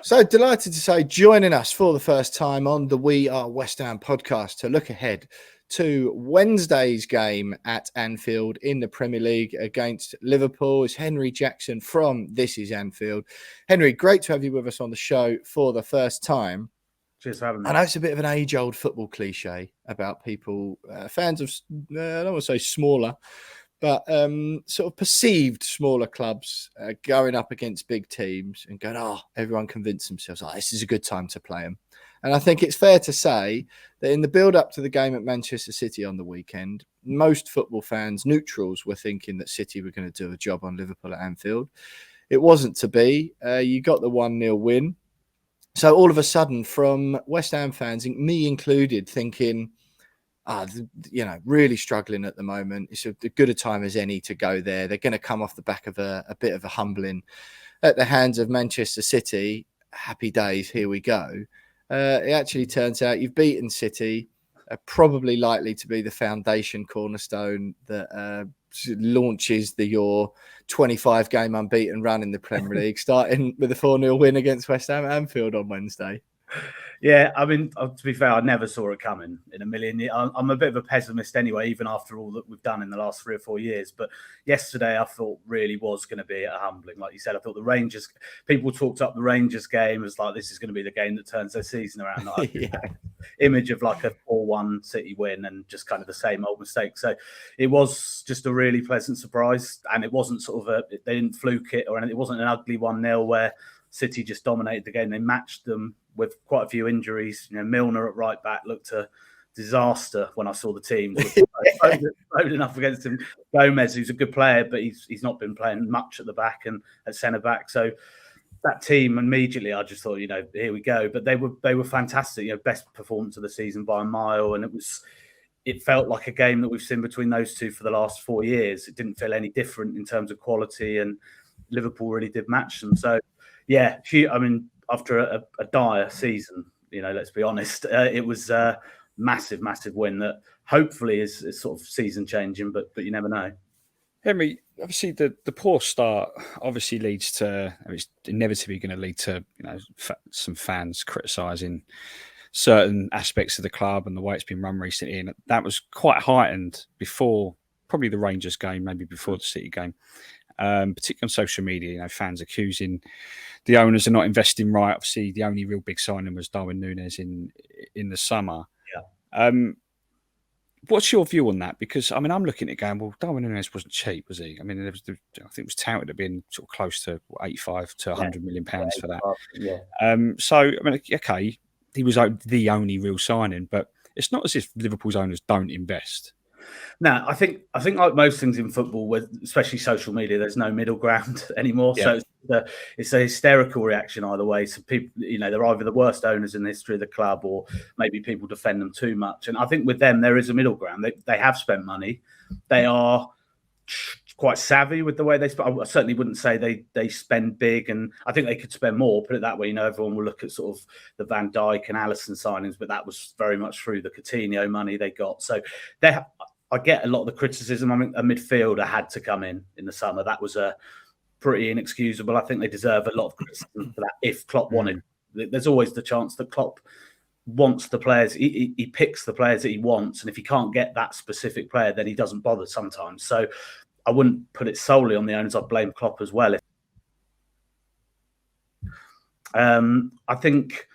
So delighted to say, joining us for the first time on the We Are West Ham podcast to look ahead to Wednesday's game at Anfield in the Premier League against Liverpool is Henry Jackson from This Is Anfield. Henry, great to have you with us on the show for the first time. Cheers for having me. I know it's a bit of an age-old football cliche about people, fans of, I don't want to say smaller, but sort of perceived smaller clubs going up against big teams and going, everyone convinced themselves, this is a good time to play them. And I think it's fair to say that in the build-up to the game at Manchester City on the weekend, most football fans, neutrals, were thinking that City were going to do a job on Liverpool at Anfield. It wasn't to be. You got the 1-0 win. So all of a sudden, from West Ham fans, me included, thinking, really struggling at the moment. It's as good a time as any to go there. They're going to come off the back of a bit of a humbling at the hands of Manchester City. Happy days, here we go. It actually turns out you've beaten City, probably likely to be the foundation cornerstone that launches your 25-game unbeaten run in the Premier League, starting with a 4-0 win against West Ham at Anfield on Wednesday. Yeah, I mean, to be fair, I never saw it coming in a million years. I'm a bit of a pessimist anyway, even after all that we've done in the last 3 or 4 years. But yesterday, I thought really was going to be a humbling. Like you said, I thought the Rangers, people talked up the Rangers game as like, this is going to be the game that turns their season around. Like, image of like a 4-1 City win and just kind of the same old mistake. So it was just a really pleasant surprise. And it wasn't sort of they didn't fluke it or anything. It wasn't an ugly 1-0 where City just dominated the game. They matched them with quite a few injuries. Milner at right back looked a disaster when I saw the team. Loading up against him. Gomez, who's a good player, but he's not been playing much at the back and at centre back. So that team, immediately, I just thought, here we go. But they were fantastic. Best performance of the season by a mile, and it felt like a game that we've seen between those two for the last 4 years. It didn't feel any different in terms of quality, and Liverpool really did match them. So, yeah, after a dire season, let's be honest, it was a massive, massive win that hopefully is sort of season changing, but you never know. Henry, obviously the poor start obviously leads to, it's inevitably going to lead to some fans criticising certain aspects of the club and the way it's been run recently, and that was quite heightened before probably the Rangers game, maybe before the City game. Particularly on social media, fans accusing the owners of not investing right. Obviously, the only real big signing was Darwin Núñez in the summer. Yeah. What's your view on that? Because I'm looking at it going, well, Darwin Núñez wasn't cheap, was he? I think it was touted at being sort of close to 85 to 100 million pounds for that. Yeah. Okay, he was the only real signing, but it's not as if Liverpool's owners don't invest. No, I think like most things in football, especially social media, there's no middle ground anymore. Yeah. So it's a hysterical reaction either way. So people, they're either the worst owners in the history of the club, or maybe people defend them too much. And I think with them, there is a middle ground. They have spent money. They are quite savvy with the way they spend. I certainly wouldn't say they spend big, and I think they could spend more. Put it that way, everyone will look at sort of the Van Dijk and Alisson signings, but that was very much through the Coutinho money they got. So I get a lot of the criticism. A midfielder had to come in the summer. That was pretty inexcusable. I think they deserve a lot of criticism for that. If Klopp wanted, there's always the chance that Klopp wants the players. He picks the players that he wants, and if he can't get that specific player, then he doesn't bother sometimes. So I wouldn't put it solely on the owners. I'd blame Klopp as well. I think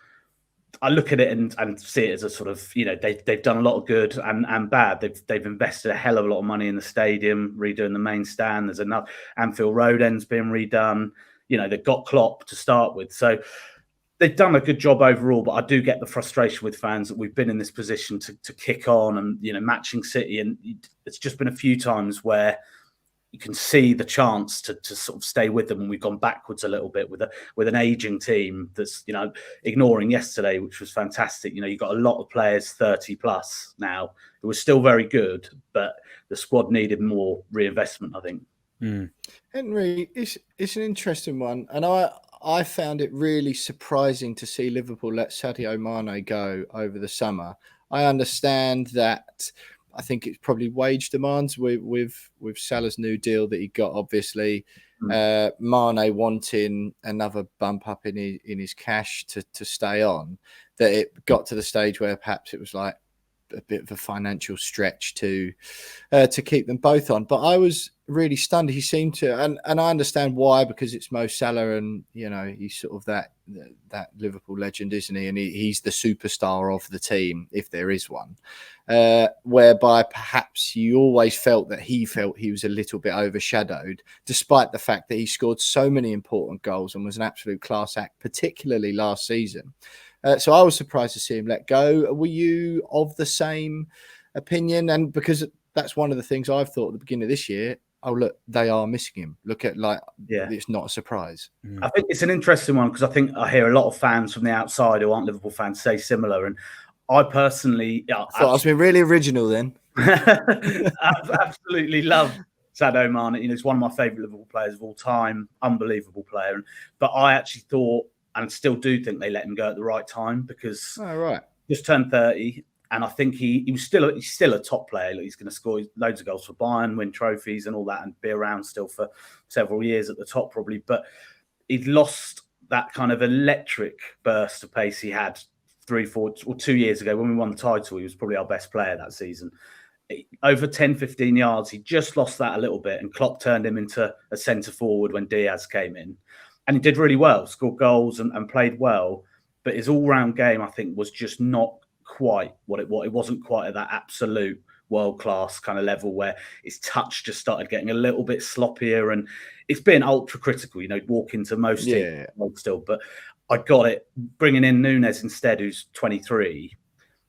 I look at it and see it as a sort of, they've done a lot of good and bad. They've invested a hell of a lot of money in the stadium, redoing the main stand. There's another Anfield Road end's being redone. They've got Klopp to start with. So they've done a good job overall, but I do get the frustration with fans that we've been in this position to kick on and, matching City. And it's just been a few times where you can see the chance to sort of stay with them, and we've gone backwards a little bit with an aging team that's ignoring yesterday, which was fantastic. You've got a lot of players 30 plus now who are still very good, but the squad needed more reinvestment, I think. Henry, it's an interesting one, and I found it really surprising to see Liverpool let Sadio Mane go over the summer. I understand that. I think it's probably wage demands with Salah's new deal that he got, obviously. Mane wanting another bump up in his cash to stay on, that it got to the stage where perhaps it was like a bit of a financial stretch to keep them both on. But I was really stunned. He seemed to, and I understand why, because it's Mo Salah, and he's sort of that Liverpool legend, isn't he? And he's the superstar of the team, if there is one. Whereby perhaps you always felt that he was a little bit overshadowed, despite the fact that he scored so many important goals and was an absolute class act, particularly last season. So I was surprised to see him let go. Were you of the same opinion? And because that's one of the things I've thought at the beginning of this year. Oh, look, they are missing him. Look at it's not a surprise. I think it's an interesting one because I think I hear a lot of fans from the outside who aren't Liverpool fans say similar. And I personally, I thought I was being really original then. Absolutely love Sadio Mane. He's one of my favourite Liverpool players of all time. Unbelievable player. But I actually thought, and still do think, they let him go at the right time because just turned 30. And I think he's still a top player. He's going to score loads of goals for Bayern, win trophies and all that, and be around still for several years at the top probably. But he'd lost that kind of electric burst of pace he had 2 years ago when we won the title. He was probably our best player that season. Over 10, 15 yards, he just lost that a little bit, and Klopp turned him into a centre forward when Diaz came in. And he did really well, scored goals and played well. But his all-round game, I think, was just not quite what it was. It wasn't quite at that absolute world-class kind of level where his touch just started getting a little bit sloppier, and it's been ultra critical, walk into most teams still. But I got it. Bringing in Nunes instead, who's 23,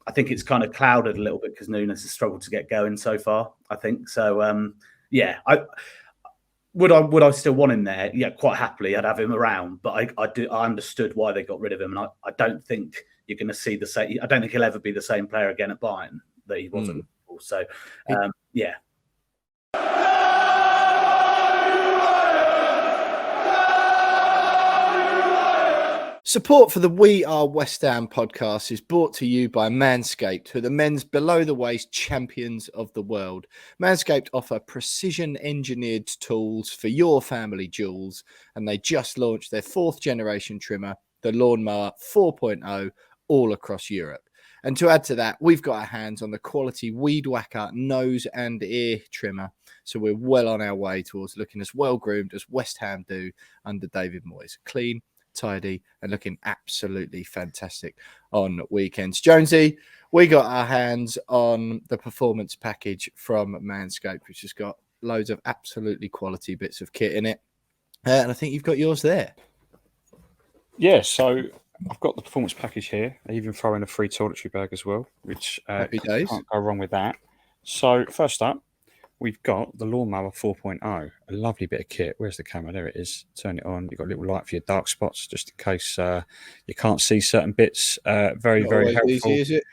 I think it's kind of clouded a little bit because Nunes has struggled to get going so far, I think. So, Would I still want him there? Yeah, quite happily. I'd have him around, but I understood why they got rid of him, and I don't think you're going to see the same. I don't think he'll ever be the same player again at Bayern that he wasn't. So, yeah. Support for the We Are West Ham podcast is brought to you by Manscaped, who are the men's below-the-waist champions of the world. Manscaped offer precision-engineered tools for your family jewels, and they just launched their 4th-generation trimmer, the Lawnmower 4.0, all across Europe. And to add to that, we've got our hands on the quality Weed Whacker nose and ear trimmer, so we're well on our way towards looking as well-groomed as West Ham do under David Moyes. Clean, tidy, and looking absolutely fantastic on weekends. Jonesy, we got our hands on the performance package from Manscaped, which has got loads of absolutely quality bits of kit in it. And I think you've got yours there. Yeah, so I've got the performance package here. I even throw in a free toiletry bag as well, which Happy days. Can't go wrong with that. So first up, we've got the Lawnmower 4.0, a lovely bit of kit. Where's the camera? There it is. Turn it on. You've got a little light for your dark spots, just in case you can't see certain bits. Very, very helpful. Easy, is it?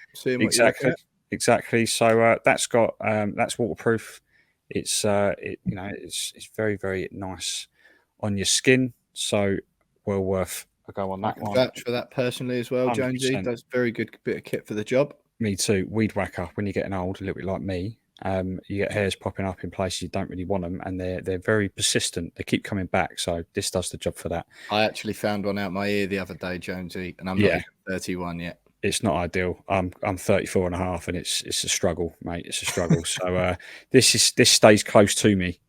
Exactly. So that's got that's waterproof. It's it's very, very nice on your skin. So well worth a go on that one. Vouch for that personally as well, 100%. Jonesy. That's a very good bit of kit for the job. Me too. Weed Whacker. When you're getting old, a little bit like me. You get hairs popping up in places you don't really want them, and they're very persistent. They keep coming back, so this does the job for that. I actually found one out my ear the other day, Jonesy, and I'm not even 31 yet. It's not ideal. I'm 34 and a half, and it's a struggle, mate. It's a struggle. So this stays close to me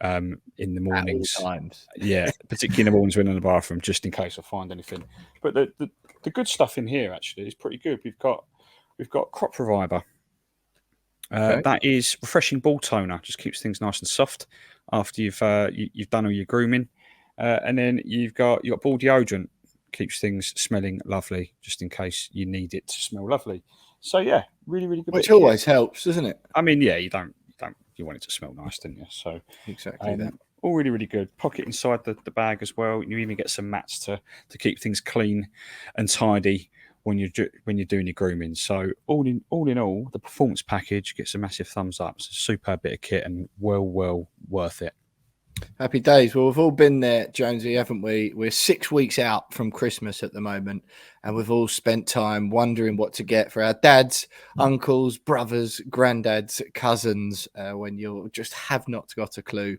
in the mornings. At all times. Yeah, particularly in the mornings when I'm in the bathroom, just in case I find anything. But the good stuff in here actually is pretty good. We've got Crop Reviver. Okay. That is refreshing ball toner. Just keeps things nice and soft after you've done all your grooming, and then you've got ball deodorant. Keeps things smelling lovely, just in case you need it to smell lovely. So yeah, really, really good. Which always helps, doesn't it? I mean, yeah, you want it to smell nice, don't you? So exactly that. All really, really good. Pocket inside the bag as well. You even get some mats to keep things clean and tidy when you're doing your grooming. So all in all, the performance package gets a massive thumbs up. It's a superb bit of kit and well worth it. Happy days. Well, we've all been there, Jonesy, haven't we? We're 6 weeks out from Christmas at the moment, and we've all spent time wondering what to get for our dads, uncles, brothers, granddads, cousins, when you just have not got a clue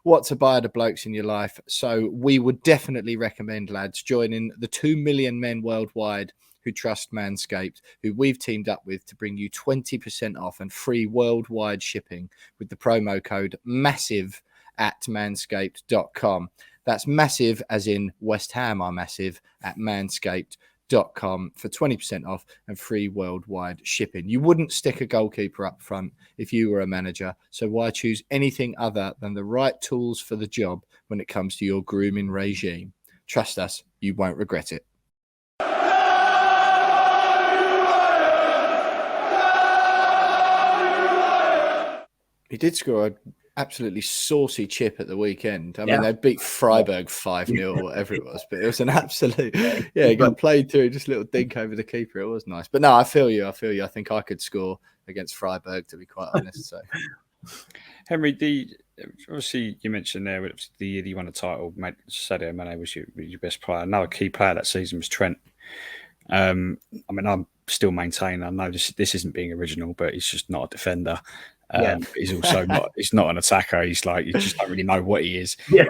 what to buy the blokes in your life. So we would definitely recommend, lads, joining the 2 million men worldwide who trust Manscaped, who we've teamed up with to bring you 20% off and free worldwide shipping with the promo code MASSIVE at manscaped.com. That's massive as in West Ham are massive at manscaped.com for 20% off and free worldwide shipping. You wouldn't stick a goalkeeper up front if you were a manager, so why choose anything other than the right tools for the job when it comes to your grooming regime? Trust us, you won't regret it. He did score an absolutely saucy chip at the weekend. I mean, they beat Freiburg 5-0 or whatever it was, but it was an absolute, he got played through, just a little dink over the keeper. It was nice. But no, I feel you. I think I could score against Freiburg, to be quite honest. So, Henry, obviously you mentioned there the year you won the title, Sadio Mane was your best player. Another key player that season was Trent. I mean, I'm still maintaining, I know this isn't being original, but he's just not a defender. He's also not. He's not an attacker. He's like, you just don't really know what he is. Yeah.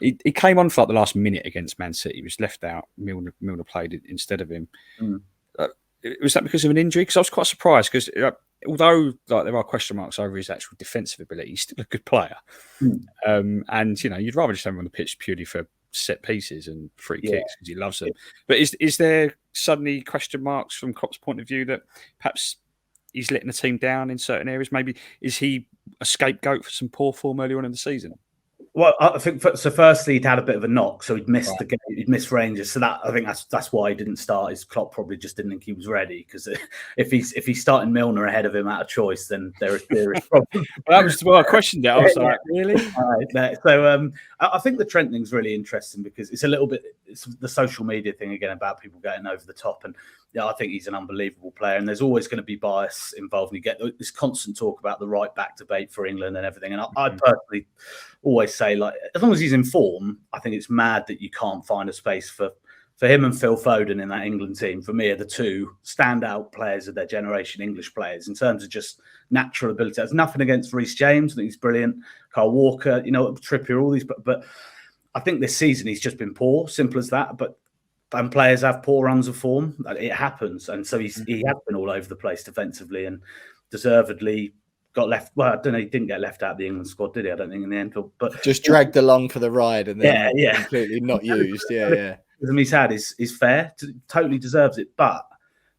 He came on for like the last minute against Man City. He was left out. Milner played it instead of him. Was that because of an injury? Because I was quite surprised because although like there are question marks over his actual defensive ability, he's still a good player. And you'd rather just have him on the pitch purely for set pieces and free kicks because he loves them. But is there suddenly question marks from Klopp's point of view that perhaps he's letting the team down in certain areas? Maybe is he a scapegoat for some poor form earlier on in the season? Well, I think so. Firstly, he'd had a bit of a knock, so he'd missed the game. He'd missed Rangers, so I think that's why he didn't start. His Klopp probably just didn't think he was ready, because if he's starting Milner ahead of him out of choice, then there is problems. That was I questioned it. I was like, really? So I think the Trent thing's really interesting because it's the social media thing again about people getting over the top, and I think he's an unbelievable player, and there's always going to be bias involved. And you get this constant talk about the right back debate for England and everything. And I personally always say, like, as long as he's in form, I think it's mad that you can't find a space for him and Phil Foden in that England team. For me, are the two standout players of their generation, English players, in terms of just natural ability. There's nothing against Reece James. I think he's brilliant. Kyle Walker, Trippier, all these. But I think this season he's just been poor, simple as that. And players have poor runs of form. It happens. And so he has been all over the place defensively and deservedly got left. Well, I don't know. He didn't get left out of the England squad, did he? I don't think in the end. But just dragged along for the ride and then completely not used. The he's had is fair. Totally deserves it. But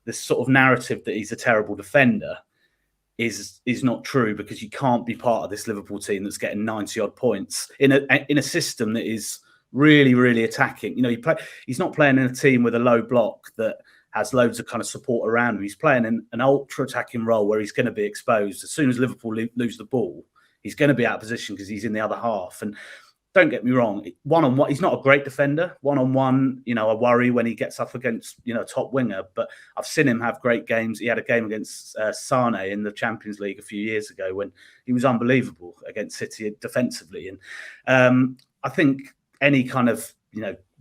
this sort of narrative that he's a terrible defender is not true, because you can't be part of this Liverpool team that's getting 90-odd points in a system that is really, really attacking. He's not playing in a team with a low block that has loads of kind of support around him. He's playing in an ultra-attacking role where he's going to be exposed. As soon as Liverpool lose the ball, he's going to be out of position because he's in the other half. And don't get me wrong, one-on-one, he's not a great defender. One-on-one, I worry when he gets up against, a top winger. But I've seen him have great games. He had a game against Sane in the Champions League a few years ago when he was unbelievable against City defensively. And I think any kind of,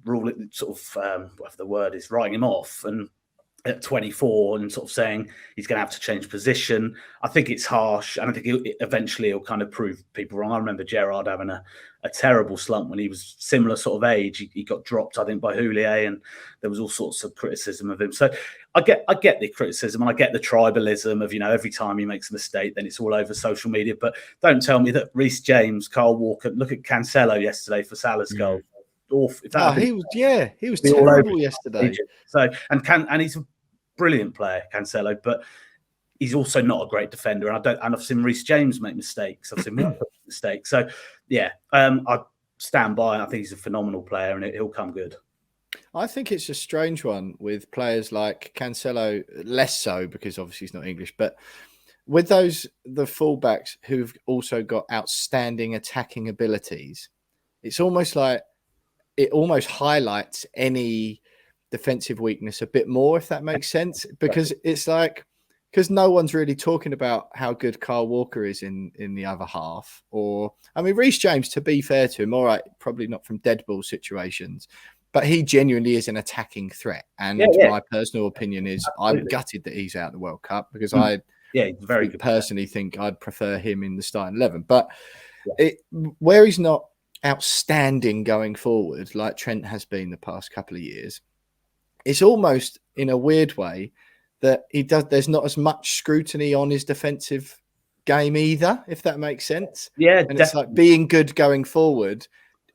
rule, sort of, whatever the word is, writing him off and at 24 and sort of saying he's going to have to change position, I think it's harsh. And I think eventually he'll kind of prove people wrong. I remember Gerrard having a terrible slump when he was similar sort of age. He got dropped, I think, by Houllier, and there was all sorts of criticism of him. So I get the criticism, and I get the tribalism of, every time he makes a mistake, then it's all over social media. But don't tell me that Reece James, Kyle Walker, look at Cancelo yesterday for Salah's goal. Awful. He was terrible yesterday. So and he's a brilliant player, Cancelo, but he's also not a great defender. And I've seen Reece James make mistakes. I've seen more mistakes. So I stand by. I think he's a phenomenal player, and he'll come good. I think it's a strange one with players like Cancelo, less so because obviously he's not English, but with the fullbacks who've also got outstanding attacking abilities, it's almost like it almost highlights any defensive weakness a bit more, if that makes sense, because it's like because no one's really talking about how good Kyle Walker is in the other half. Or, I mean, Reece James, to be fair to him, all right, probably not from dead ball situations, but he genuinely is an attacking threat. And my personal opinion is I'm gutted that he's out of the World Cup, because I he's very good personally think I'd prefer him in the starting 11. But where he's not outstanding going forward, like Trent has been the past couple of years, it's almost in a weird way that there's not as much scrutiny on his defensive game either, if that makes sense. Yeah, and it's like being good going forward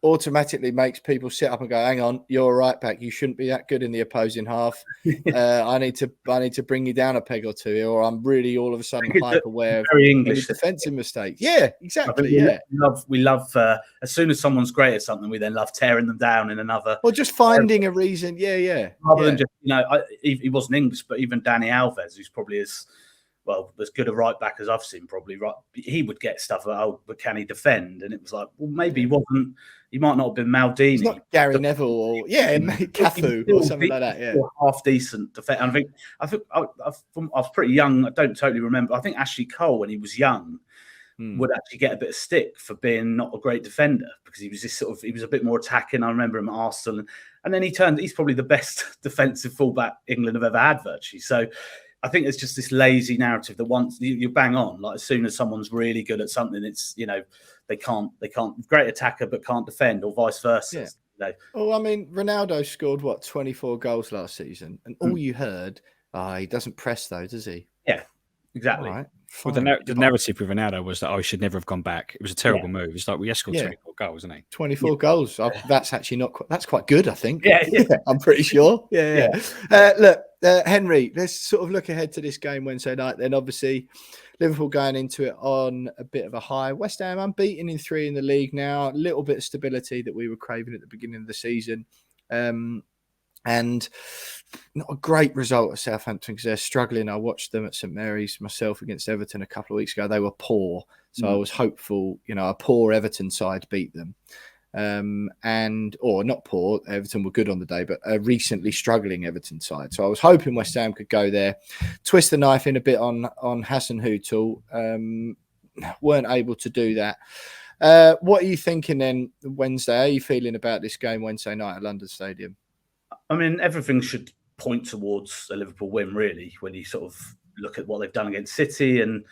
automatically makes people sit up and go, hang on, you're a right back, you shouldn't be that good in the opposing half. I need to bring you down a peg or two, or I'm really all of a sudden hyper aware of very English defensive mistakes. Yeah, exactly. We love as soon as someone's great at something, we then love tearing them down in another, or just finding a reason. Rather than just, he wasn't English, but even Dani Alves, who's probably as good a right back as I've seen, probably, right, he would get stuff like, but can he defend? And it was like, well, maybe he might not have been Maldini. It's not Gary Neville or Cafu or something like that. Yeah, half decent defense. I think I was pretty young. I don't totally remember. I think Ashley Cole, when he was young, would actually get a bit of stick for being not a great defender, because he was he was a bit more attacking. I remember him at Arsenal, and then he's probably the best defensive fullback England have ever had, virtually. So I think it's just this lazy narrative that once you bang on, like as soon as someone's really good at something, it's, they can't great attacker but can't defend, or vice versa. Yeah. Well, I mean, Ronaldo scored 24 goals last season, and all you heard, he doesn't press though, does he? Yeah, exactly. All right, well, the narrative with Ronaldo was that he should never have gone back. It was a terrible move. It's like, we scored 24 goals, isn't he? 24 goals. That's actually that's quite good, I think. Yeah. I'm pretty sure. Look, Henry, let's sort of look ahead to this game Wednesday night. Then obviously Liverpool going into it on a bit of a high. West Ham unbeaten in 3 in the league now. A little bit of stability that we were craving at the beginning of the season. And not a great result at Southampton, because they're struggling. I watched them at St Mary's myself against Everton a couple of weeks ago. They were poor. So I was hopeful, a poor Everton side beat them. Or not poor, Everton were good on the day, but a recently struggling Everton side. So I was hoping West Ham could go there, twist the knife in a bit on Hasenhüttl. Weren't able to do that. What are you thinking then Wednesday? How are you feeling about this game Wednesday night at London Stadium? I mean, everything should point towards a Liverpool win, really, when you sort of look at what they've done against City, and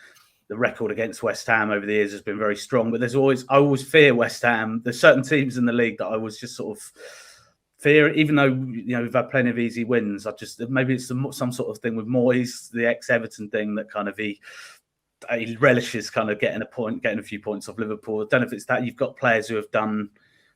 the record against West Ham over the years has been very strong. But I always fear West Ham. There's certain teams in the league that I was just sort of fear, even though we've had plenty of easy wins. Maybe it's some sort of thing with Moyes, the ex-Everton thing, that kind of he relishes kind of getting a few points off Liverpool. I don't know if it's that you've got players who have done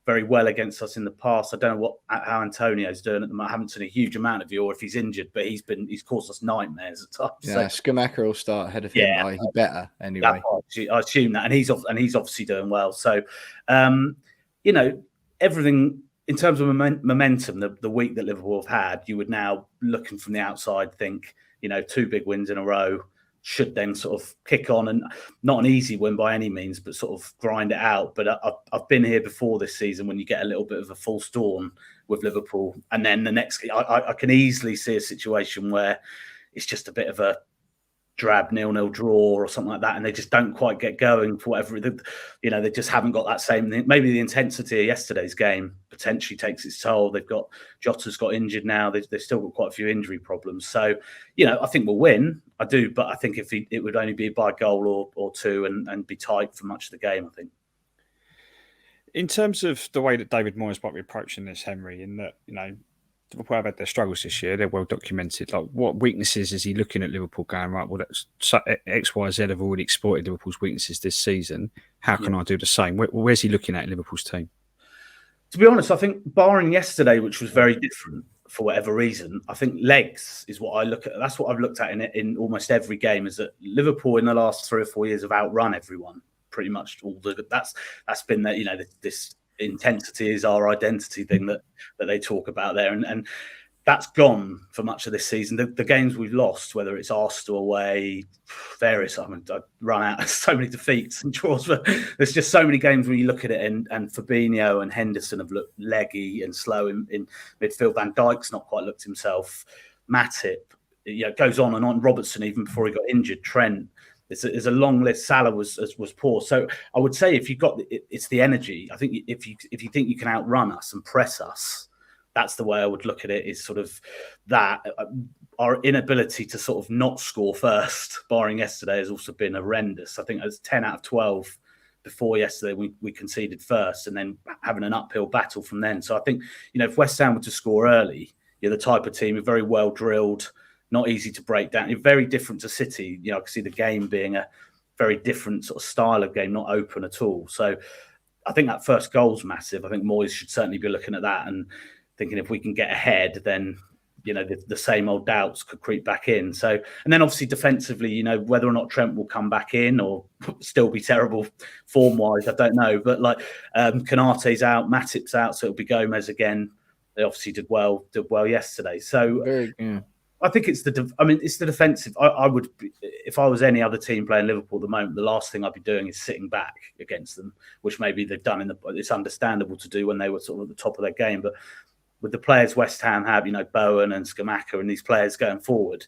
very well against us in the past. I don't know how Antonio's doing at the moment. I haven't seen a huge amount of you, or if he's injured, but he's caused us nightmares at times. Yeah, Schumacher will start ahead of him. Yeah, he better anyway. I assume that, and he's obviously doing well. So, everything in terms of momentum, the week that Liverpool have had, you would now, looking from the outside, think 2 big wins in a row should then sort of kick on, and not an easy win by any means, but sort of grind it out. But I've been here before this season when you get a little bit of a false dawn with Liverpool, and then the next, I can easily see a situation where it's just a bit of a drab 0-0 draw or something like that, and they just don't quite get going for whatever, they just haven't got that same thing. Maybe the intensity of yesterday's game potentially takes its toll. Jota's got injured now. They've still got quite a few injury problems. So, I think we'll win. I do, but I think it would only be by a goal or two, and be tight for much of the game, I think. In terms of the way that David Moyes might be approaching this, Henry, in that, Liverpool have had their struggles this year. They're well documented. Like, what weaknesses is he looking at Liverpool going, right, well, X, Y, Z have already exploited Liverpool's weaknesses this season. How can I do the same? Where's he looking at Liverpool's team? To be honest, I think barring yesterday, which was very different for whatever reason, I think legs is what I look at. That's what I've looked at in almost every game, is that Liverpool in the last 3 or 4 years have outrun everyone. Pretty much that's been that, this intensity is our identity thing that they talk about there, and that's gone for much of this season. The games we've lost, whether it's Arsenal away, various, I run out of so many defeats and draws, but there's just so many games where you look at it, and Fabinho and Henderson have looked leggy and slow in midfield. Van Dijk's not quite looked himself. Matip, it goes on and on. Robertson, even before he got injured, Trent. There's a long list. Salah was poor. So I would say if you've got it's the energy. I think if you think you can outrun us and press us, that's the way I would look at it. Is sort of that our inability to sort of not score first, barring yesterday, has also been horrendous. I think it was 10 out of 12 before yesterday. We conceded first, and then having an uphill battle from then. So I think if West Ham were to score early, you're the type of team very well drilled. Not easy to break down. It's very different to City. I can see the game being a very different sort of style of game, not open at all. So I think that first goal's massive. I think Moyes should certainly be looking at that and thinking if we can get ahead, then the same old doubts could creep back in. So, and then obviously defensively, whether or not Trent will come back in or still be terrible form-wise, I don't know. But Konate's out, Matip's out, so it'll be Gomez again. They obviously did well yesterday. So. I think it's the defensive. I would, if I was any other team playing Liverpool at the moment, the last thing I'd be doing is sitting back against them, which maybe they've done it's understandable to do when they were sort of at the top of their game. But with the players West Ham have, Bowen and Scamacca and these players going forward,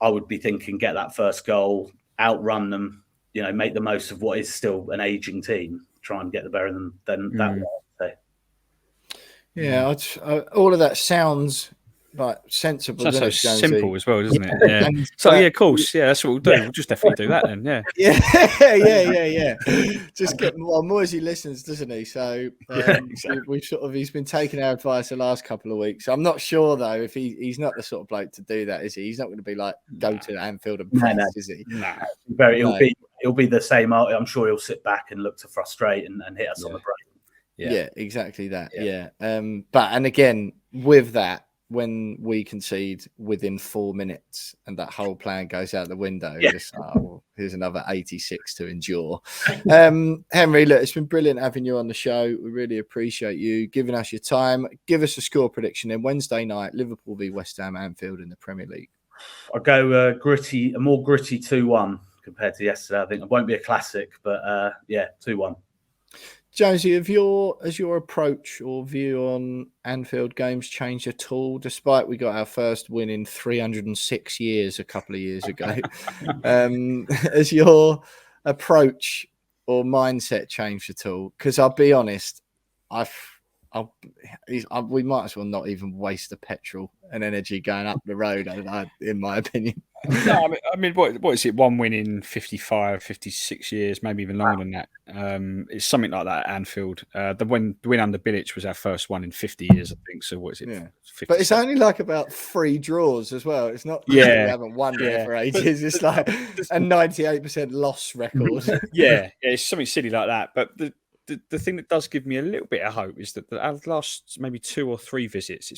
I would be thinking get that first goal, outrun them, make the most of what is still an aging team, try and get the better than that way. Yeah, all of that sounds like sensible. That's so simple as well, doesn't it? Yeah. So of course, that's what we'll do. We'll just definitely do that then. Yeah. Just get Moisey listens, doesn't he? So, he's been taking our advice the last couple of weeks. I'm not sure though if he's not the sort of bloke to do that, is he? He's not going to be go to Anfield and press, is he? No. It'll be the same. I'm sure he'll sit back and look to frustrate and hit us on the break. Yeah, exactly that. Yeah. And again with that, when we concede within 4 minutes and that whole plan goes out the window, here's another 86 to endure. Henry, look, it's been brilliant having you on the show. We really appreciate you giving us your time. Give us a score prediction in Wednesday night, Liverpool v West Ham, Anfield in the Premier League. I'll go a more gritty 2-1 compared to yesterday. I think it won't be a classic, but 2-1. Jonesy, has your approach or view on Anfield games changed at all? Despite we got our first win in 306 years a couple of years ago, has your approach or mindset changed at all? Because I'll be honest, we might as well not even waste the petrol and energy going up the road, in my opinion. No, I mean, what is it? One win in 55, 56 years, maybe even longer than that. It's something like that at Anfield. The win under Bilic was our first one in 50 years, I think. So what is it? Yeah. But it's only about 3 draws as well. It's not we haven't won there for ages. It's like a 98% loss record. Yeah, it's something silly like that. But the thing that does give me a little bit of hope is that our last maybe 2 or 3 visits,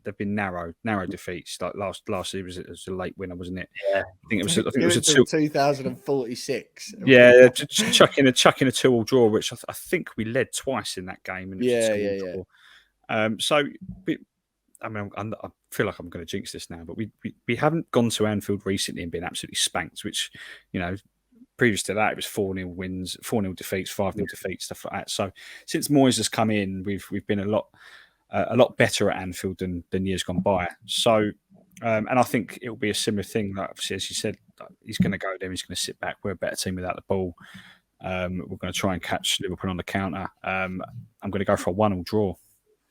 they've been narrow defeats. Like last year was a late winner, wasn't it? Yeah, I think it was a 2046. Yeah, chucking a 2-2 draw, which I think we led twice in that game. And so, I feel like I'm going to jinx this now, but we haven't gone to Anfield recently and been absolutely spanked. Which, previous to that, it was 4-0 wins, 4-0 defeats, 5-0 defeats, stuff like that. So since Moyes has come in, we've been a lot better at Anfield than years gone by. So, and I think it'll be a similar thing. Like obviously, as you said, he's going to go there. He's going to sit back. We're a better team without the ball. We're going to try and catch Liverpool on the counter. I'm going to go for a 1-1 draw.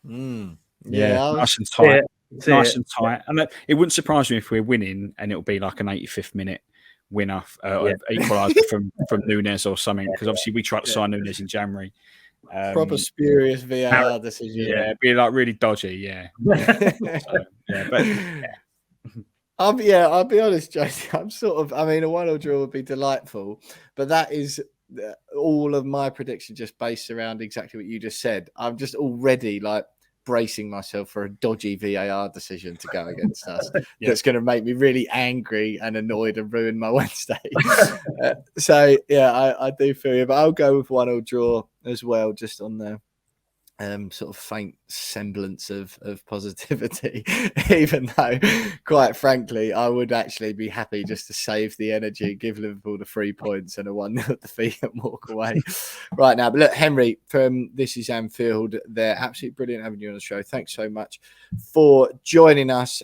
Nice and tight. Nice and tight. And it wouldn't surprise me if we're winning and it'll be like an 85th minute winner, equaliser from Nunes or something. Because obviously we tried to sign Nunes in January. Proper spurious VAR decision. Yeah, be like really dodgy. Yeah. I'll be honest, Josie. I'm sort of. I mean, a 1-1 draw would be delightful, but that is all of my prediction just based around exactly what you just said. I'm just already bracing myself for a dodgy VAR decision to go against us. That's going to make me really angry and annoyed and ruin my Wednesday. I do feel you, but I'll go with 1-1 draw as well, just on the sort of faint semblance of positivity, even though, quite frankly, I would actually be happy just to save the energy, give Liverpool the 3 points and a 1-0 defeat and walk away right now. But look, Henry from This Is Anfield, they're absolutely brilliant having you on the show. Thanks so much for joining us.